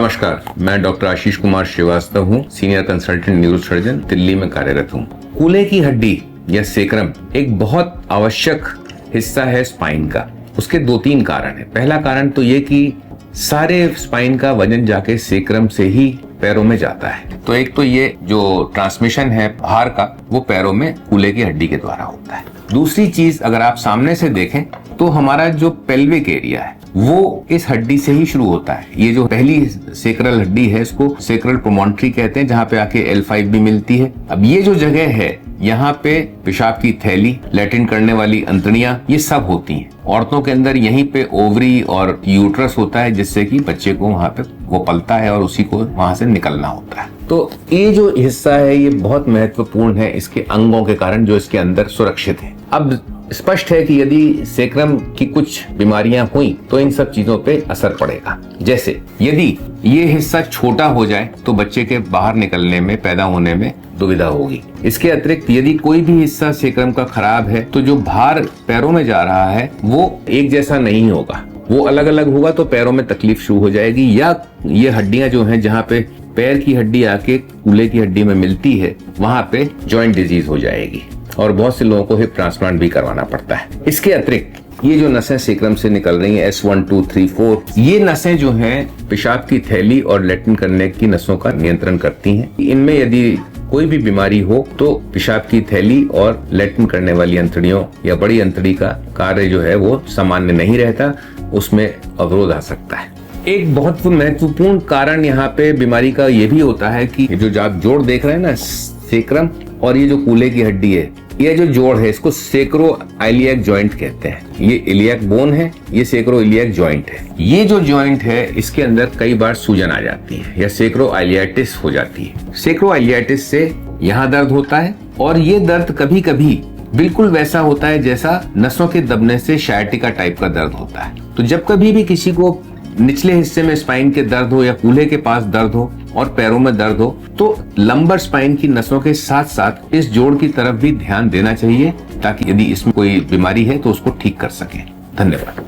नमस्कार, मैं डॉक्टर आशीष कुमार श्रीवास्तव हूँ, सीनियर कंसल्टेंट न्यूरोसर्जन, दिल्ली में कार्यरत हूँ। कूल्हे की हड्डी या सेक्रम एक बहुत आवश्यक हिस्सा है स्पाइन का। उसके 2-3 कारण है। पहला कारण तो ये कि सारे स्पाइन का वजन जाके सेक्रम से ही पैरों में जाता है। तो एक तो ये जो ट्रांसमिशन है भार का, वो पैरों में कूल्हे की हड्डी के द्वारा होता है। दूसरी चीज, अगर आप सामने से देखें तो हमारा जो पेल्विक एरिया है वो इस हड्डी से ही शुरू होता है। ये जो पहली सेक्रल हड्डी है इसको सेक्रल प्रोमोन्ट्री कहते हैं, जहाँ पे आके L5 भी मिलती है। अब ये जो जगह है, यहाँ पे पेशाब की थैली, लैट्रिन करने वाली अंतड़ियां, ये सब होती हैं। औरतों के अंदर यहीं पे ओवरी और यूट्रस होता है, जिससे कि बच्चे को वहाँ पे वो पलता है और उसी को वहाँ से निकलना होता है। तो ये जो हिस्सा है ये बहुत महत्वपूर्ण है इसके अंगों के कारण जो इसके अंदर सुरक्षित है। अब स्पष्ट है कि यदि सेक्रम की कुछ बीमारियां हुई तो इन सब चीजों पे असर पड़ेगा। जैसे यदि ये हिस्सा छोटा हो जाए तो बच्चे के बाहर निकलने में, पैदा होने में दुविधा होगी। इसके अतिरिक्त यदि कोई भी हिस्सा सेक्रम का खराब है तो जो भार पैरों में जा रहा है वो एक जैसा नहीं होगा, वो अलग अलग होगा, तो पैरों में तकलीफ शुरू हो जाएगी। या ये हड्डियां जो हैं, जहाँ पे पैर की हड्डी आके कूल्हे की हड्डी में मिलती है, वहां पे जॉइंट डिजीज हो जाएगी और बहुत से लोगों को हिप ट्रांसप्लांट भी करवाना पड़ता है। इसके अतिरिक्त ये जो नसें सेक्रम से निकल रही हैं, S1, 2, 3, 4, ये नसें जो हैं पेशाब की थैली और लैट्रिन करने की नसों का नियंत्रण करती हैं। इनमें यदि कोई भी बीमारी हो तो पेशाब की थैली और लैट्रिन करने वाली अंतड़ियों या बड़ी अंतड़ी का कार्य जो है वो सामान्य नहीं रहता, उसमें अवरोध आ सकता है। एक बहुत महत्वपूर्ण कारण यहाँ पे बीमारी का ये भी होता है कि जो आप जोड़ देख रहे हैं ना, सेक्रम और ये जो कूल्हे की हड्डी है, ये जो जोड़ है इसको सेक्रो आइलियाक जॉइंट कहते हैं। ये इलियाक बोन है, ये सेक्रो इलियाक जॉइंट है। ये जो जॉइंट है इसके अंदर कई बार सूजन आ जाती है या सेक्रो आइलियाटिस हो जाती है। सेक्रो आइलियाटिस से यहाँ दर्द होता है और ये दर्द कभी कभी बिल्कुल वैसा होता है जैसा नसों के दबने से शायटिका टाइप का दर्द होता है। तो जब कभी भी किसी को निचले हिस्से में स्पाइन के दर्द हो या कूल्हे के पास दर्द हो और पैरों में दर्द हो तो लंबर स्पाइन की नसों के साथ साथ इस जोड़ की तरफ भी ध्यान देना चाहिए, ताकि यदि इसमें कोई बीमारी है तो उसको ठीक कर सके। धन्यवाद।